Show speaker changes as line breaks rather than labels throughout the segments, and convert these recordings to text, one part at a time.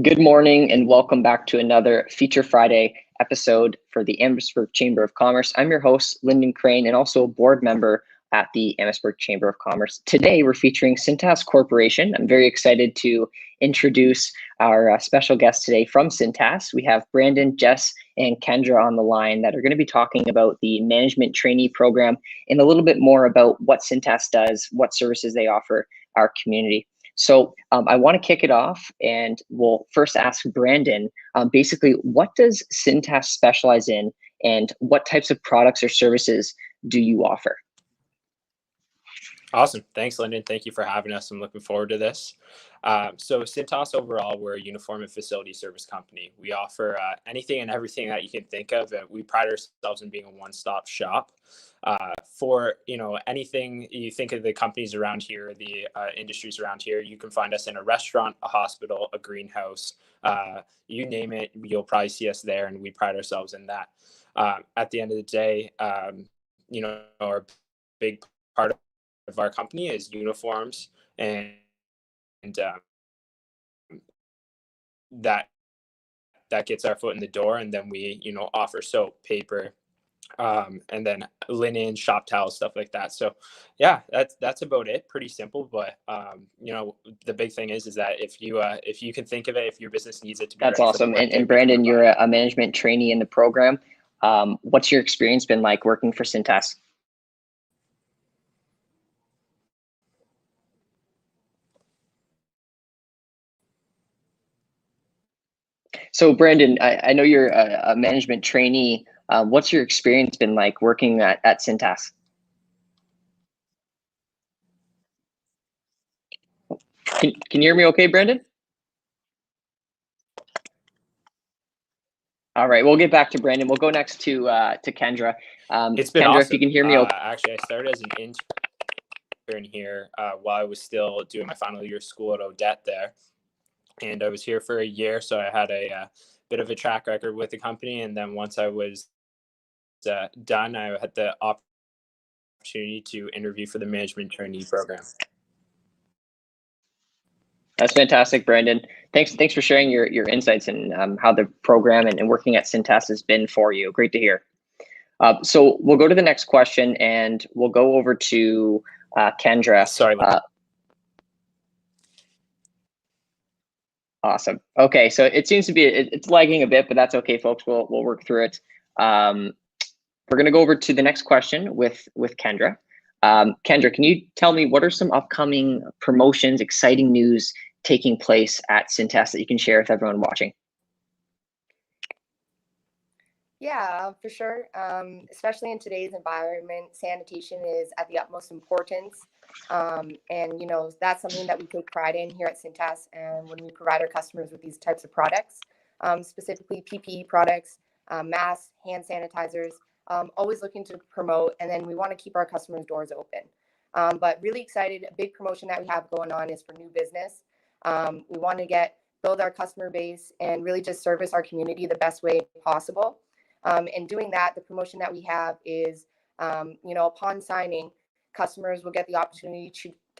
Good morning and welcome back to another Feature Friday episode for the Amherstburg Chamber of Commerce. I'm your host, Lyndon Crane, and also a board member at the Amherstburg Chamber of Commerce. Today, we're featuring Cintas Corporation. I'm very excited to introduce our special guest today from Cintas. We have Brandon, Jess, and Kendra on the line that are going to be talking about the Management Trainee Program and a little bit more about what Cintas does, what services they offer our community. So I want to kick it off, and we'll first ask Brandon, basically, what does Cintas specialize in, and what types of products or services do you offer?
Awesome. Thanks, Lyndon. Thank you for having us. I'm looking forward to this. So Cintas overall, we're a uniform and facility service company. We offer anything and everything that you can think of. We pride ourselves in being a one-stop shop for anything you think of the companies around here, the industries around here. You can find us in a restaurant, a hospital, a greenhouse, you name it. You'll probably see us there, and we pride ourselves in that. At the end of the day, our big part of our company is uniforms, and that gets our foot in the door, and then we offer soap, paper, and then linen, shop towels, stuff like that. So yeah, that's about it. Pretty simple, but the big thing is that if you can think of it, if your business needs it to be,
that's awesome. And Brandon, you're a management trainee in the program. What's your experience been like working for Cintas? So Brandon, I know you're a management trainee. What's your experience been like working at Cintas? Can you hear me okay, Brandon? All right, we'll get back to Brandon. We'll go next to Kendra.
It's been
Kendra,
awesome.
if you can hear me okay.
Actually, I started as an intern here while I was still doing my final year of school at Odette there. And I was here for a year, so I had a bit of a track record with the company. And then once I was done, I had the opportunity to interview for the Management Trainee Program.
That's fantastic, Brandon. Thanks for sharing your insights and how the program and working at Cintas has been for you. Great to hear. So we'll go to the next question, and we'll go over to Kendra.
Sorry.
Awesome. Okay, so it seems to be it's lagging a bit, but that's okay, folks. We'll work through it. We're going to go over to the next question with Kendra. Kendra, can you tell me what are some upcoming promotions, exciting news taking place at Cintas that you can share with everyone watching?
Yeah, for sure. Especially in today's environment, sanitation is at the utmost importance. And, that's something that we take pride in here at Cintas. And when we provide our customers with these types of products, specifically PPE products, masks, hand sanitizers, always looking to promote. And then we want to keep our customers' doors open. But really excited, a big promotion that we have going on is for new business. We want to build our customer base and really just service our community the best way possible. And doing that, the promotion that we have is, upon signing, customers will get the opportunity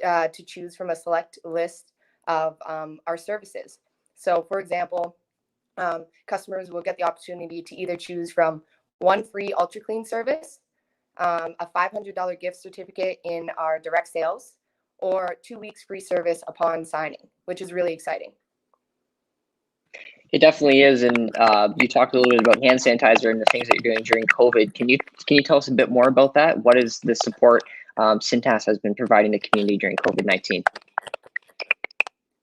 to choose from a select list of our services. So, for example, customers will get the opportunity to either choose from one free Ultra Clean service, a $500 gift certificate in our direct sales, or 2 weeks free service upon signing, which is really exciting.
It definitely is, and you talked a little bit about hand sanitizer and the things that you're doing during COVID. Can you tell us a bit more about that? What is the support Cintas has been providing the community during COVID-19?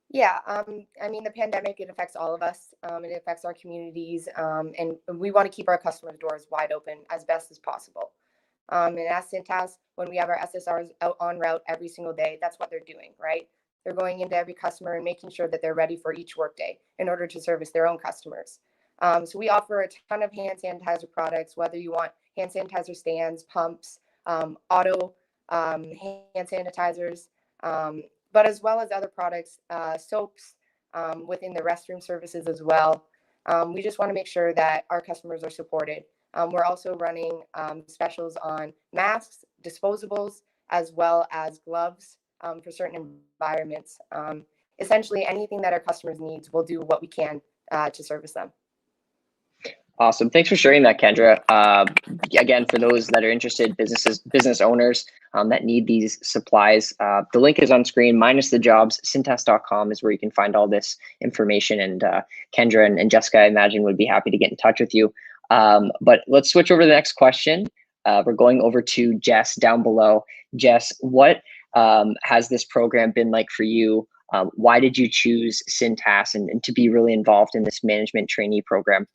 Yeah, the pandemic, it affects all of us. It affects our communities, and we want to keep our customers' doors wide open as best as possible. And at Cintas, when we have our SSRs out on route every single day, that's what they're doing, right? They're going into every customer and making sure that they're ready for each workday in order to service their own customers. So we offer a ton of hand sanitizer products, whether you want hand sanitizer stands, pumps, auto hand sanitizers, but as well as other products, soaps within the restroom services as well. We just want to make sure that our customers are supported. We're also running specials on masks, disposables, as well as gloves for certain environments. essentially anything that our customers need, we'll do what we can to service them.
Awesome. Thanks for sharing that, Kendra. Again, for those that are interested, business owners that need these supplies, the link is on screen, minus the jobs. Cintas.com is where you can find all this information. And Kendra and Jessica, I imagine, would be happy to get in touch with you. But let's switch over to the next question. We're going over to Jess down below. Jess, what has this program been like for you? Why did you choose Cintas and to be really involved in this management trainee program?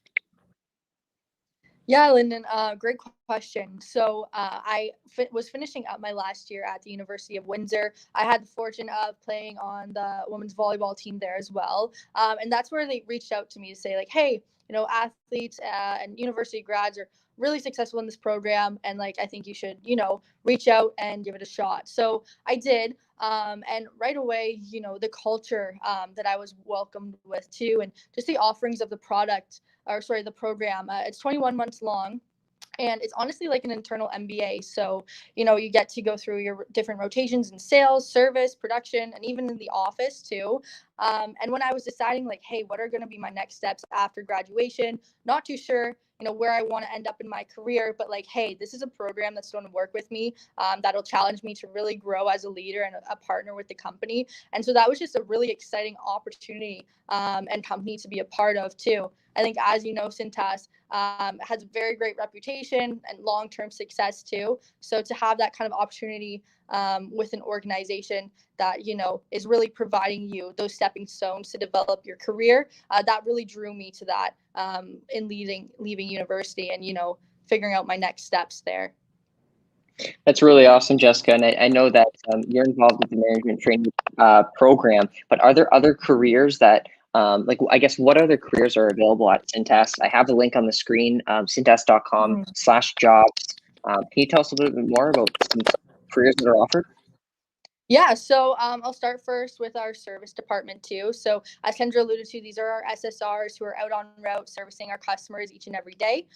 Yeah, Lyndon, great question. So I was finishing up my last year at the University of Windsor. I had the fortune of playing on the women's volleyball team there as well. And that's where they reached out to me to say, like, hey, you know, athletes and university grads are really successful in this program. And like, I think you should, you know, reach out and give it a shot. So I did. And right away, you know, the culture that I was welcomed with too, and just the offerings of the the program. It's 21 months long. And it's honestly like an internal MBA. So, you know, you get to go through your different rotations in sales, service, production, and even in the office too. And when I was deciding like, hey, what are going to be my next steps after graduation? Not too sure, you know, where I want to end up in my career, but like, hey, this is a program that's going to work with me, that'll challenge me to really grow as a leader and a partner with the company. And so that was just a really exciting opportunity and company to be a part of too. I think, as you know, Cintas has a very great reputation and long-term success too. So to have that kind of opportunity with an organization that, you know, is really providing you those stepping stones to develop your career, that really drew me to that in leaving university and, you know, figuring out my next steps there.
That's really awesome, Jessica. And I know that you're involved with the management training program, but are there other careers that, like, I guess, what other careers are available at Cintas? I have the link on the screen, cintas.com/jobs. Can you tell us a little bit more about some careers that are offered?
Yeah, so I'll start first with our service department too. So as Kendra alluded to, these are our SSRs who are out on route servicing our customers each and every day.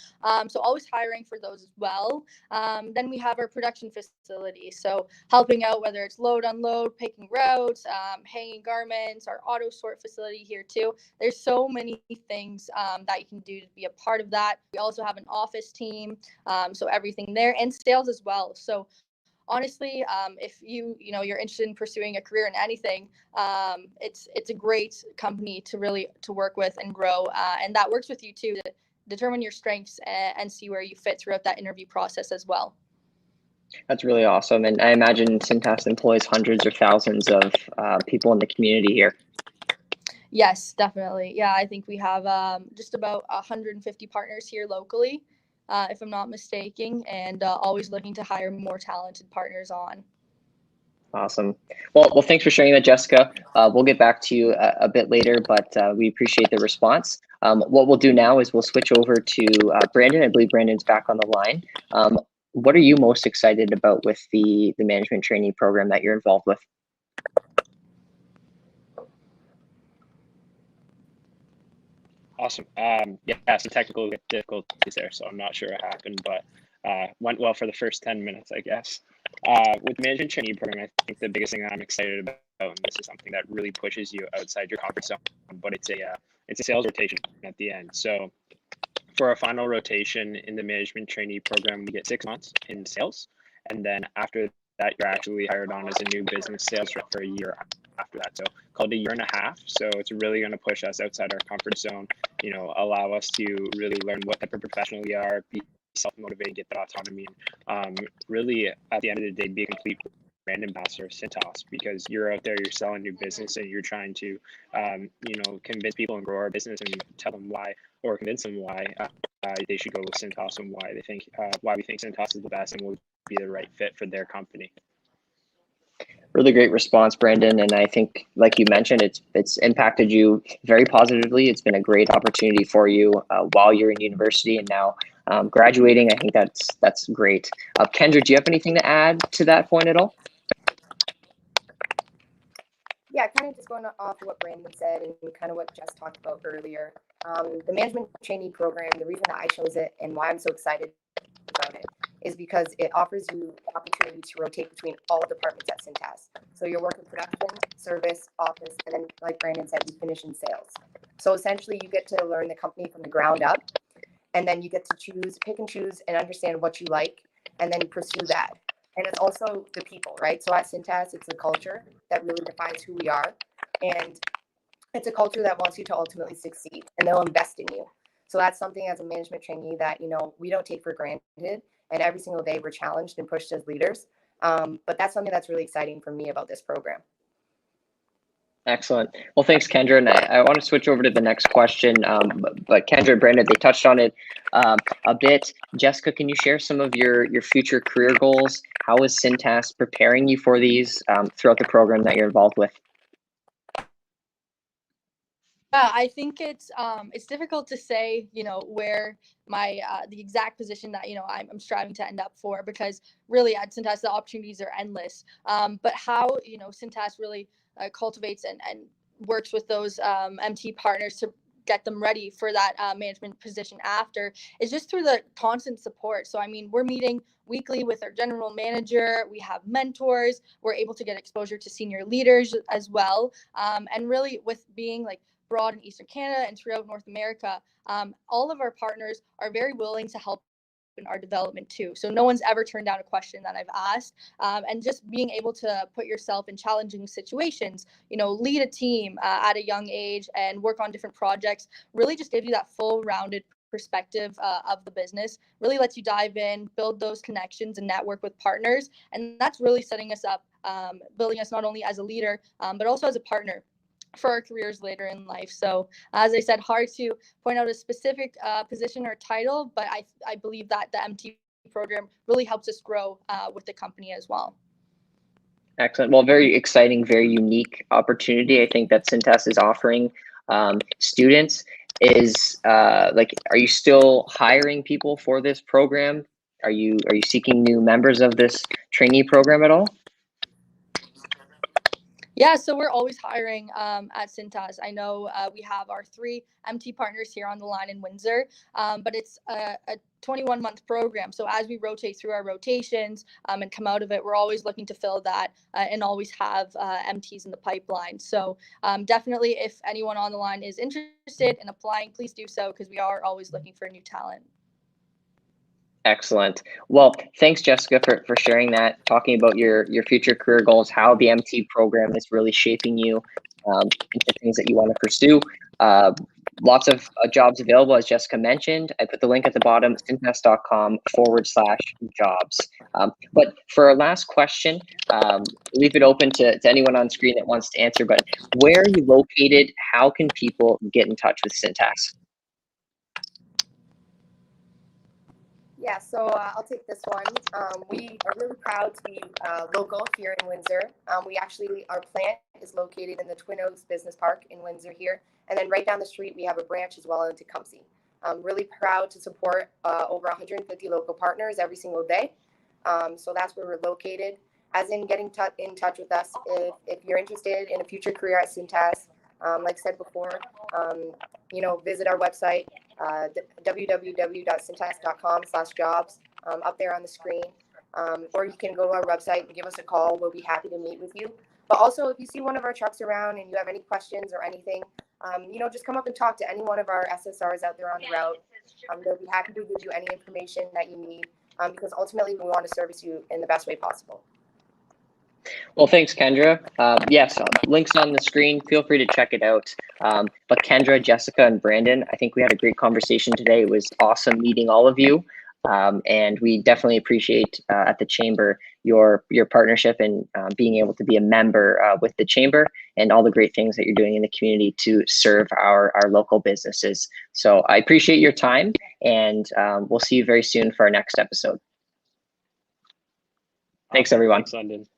So always hiring for those as well. Then we have our production facility. So helping out whether it's load, unload, picking routes, hanging garments, our auto sort facility here too. There's so many things that you can do to be a part of that. We also have an office team, so everything there, and sales as well. So honestly, if you're interested in pursuing a career in anything, it's a great company to work with and grow, and that works with you too to determine your strengths and see where you fit throughout that interview process as well.
That's really awesome. And I imagine Cintas employs hundreds or thousands of people in the community here.
Yes, definitely. Yeah, I think we have just about 150 partners here locally, if I'm not mistaken, and always looking to hire more talented partners on.
Awesome. Well, thanks for sharing that, Jessica. We'll get back to you a bit later, but we appreciate the response. What we'll do now is we'll switch over to Brandon. I believe Brandon's back on the line. What are you most excited about with the management trainee program that you're involved with?
Awesome. Yeah, some technical difficulties there, so I'm not sure what happened, but went well for the first 10 minutes, I guess. With the management trainee program, I think the biggest thing that I'm excited about, and this is something that really pushes you outside your comfort zone, but it's a sales rotation at the end. So for our final rotation in the management trainee program, we get 6 months in sales, and then after that, you're actually hired on as a new business sales rep for a year after that. So called a year and a half. So it's really going to push us outside our comfort zone, you know, allow us to really learn what type of professional we are, be self-motivated, get that autonomy, really at the end of the day, be a complete brand ambassador of Cintas, because you're out there, you're selling new business and you're trying to, convince people and grow our business and tell them why, or convince them why they should go with Cintas and why we think Cintas is the best and will be the right fit for their company.
Really great response, Brandon. And I think, like you mentioned, it's impacted you very positively. It's been a great opportunity for you while you're in university and now graduating. I think that's great. Kendra, do you have anything to add to that point at all?
Yeah, kind of just going off of what Brandon said and kind of what Jess talked about earlier. The management trainee program, the reason that I chose it and why I'm so excited about it is because it offers you the opportunity to rotate between all departments at Cintas. So you're working production, service, office, and then, like Brandon said, you finish in sales. So essentially, you get to learn the company from the ground up, and then you get to pick and choose, and understand what you like, and then pursue that. And it's also the people, right? So at Cintas, it's the culture that really defines who we are, and it's a culture that wants you to ultimately succeed, and they'll invest in you. So that's something as a management trainee that, we don't take for granted. And every single day we're challenged and pushed as leaders. But that's something that's really exciting for me about this program.
Excellent. Well, thanks, Kendra. And I want to switch over to the next question. But Kendra and Brandon, they touched on it a bit. Jessica, can you share some of your future career goals? How is Cintas preparing you for these throughout the program that you're involved with?
Yeah, I think it's difficult to say, where my the exact position that I'm striving to end up for, because really at Cintas the opportunities are endless. But how Cintas really cultivates and works with those MT partners to get them ready for that management position after is just through the constant support. So I mean, we're meeting weekly with our general manager. We have mentors. We're able to get exposure to senior leaders as well. And really, with being like broad in Eastern Canada and throughout North America, all of our partners are very willing to help in our development too. So no one's ever turned down a question that I've asked. And just being able to put yourself in challenging situations, lead a team at a young age and work on different projects really just gives you that full rounded perspective of the business, really lets you dive in, build those connections and network with partners. And that's really setting us up, building us not only as a leader, but also as a partner for our careers later in life. So as I said, hard to point out a specific position or title, but I believe that the MT program really helps us grow with the company as well.
Excellent. Well, very exciting, very unique opportunity. I think that Cintas is offering students. Are you still hiring people for this program? Are you seeking new members of this trainee program at all?
Yeah, so we're always hiring at Cintas. I know we have our 3 MT partners here on the line in Windsor, but it's a 21-month program. So as we rotate through our rotations and come out of it, we're always looking to fill that and always have MTs in the pipeline. So definitely, if anyone on the line is interested in applying, please do so, because we are always looking for new talent.
Excellent. Well, thanks, Jessica, for sharing that, talking about your future career goals, how the MT program is really shaping you into things that you want to pursue. Lots of jobs available, as Jessica mentioned. I put the link at the bottom, cintas.com/jobs. But for our last question, leave it open to anyone on screen that wants to answer, but where are you located? How can people get in touch with Cintas?
Yeah, so I'll take this one. We are really proud to be local here in Windsor. Our plant is located in the Twin Oaks Business Park in Windsor here. And then right down the street, we have a branch as well in Tecumseh. I'm really proud to support over 150 local partners every single day. So that's where we're located. As in getting in touch with us if you're interested in a future career at Cintas. Like I said before, visit our website, www.cintas.com/jobs, up there on the screen. Or you can go to our website and give us a call. We'll be happy to meet with you. But also, if you see one of our trucks around and you have any questions or anything, just come up and talk to any one of our SSRs out there on the route. They'll be happy to give you any information that you need, because ultimately we want to service you in the best way possible.
Well, thanks, Kendra. Yes, links on the screen. Feel free to check it out. But Kendra, Jessica, and Brandon, I think we had a great conversation today. It was awesome meeting all of you. And we definitely appreciate at the Chamber your partnership and being able to be a member with the Chamber and all the great things that you're doing in the community to serve our local businesses. So I appreciate your time, and we'll see you very soon for our next episode. Thanks, everyone.
Thanks, London.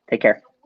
Take care.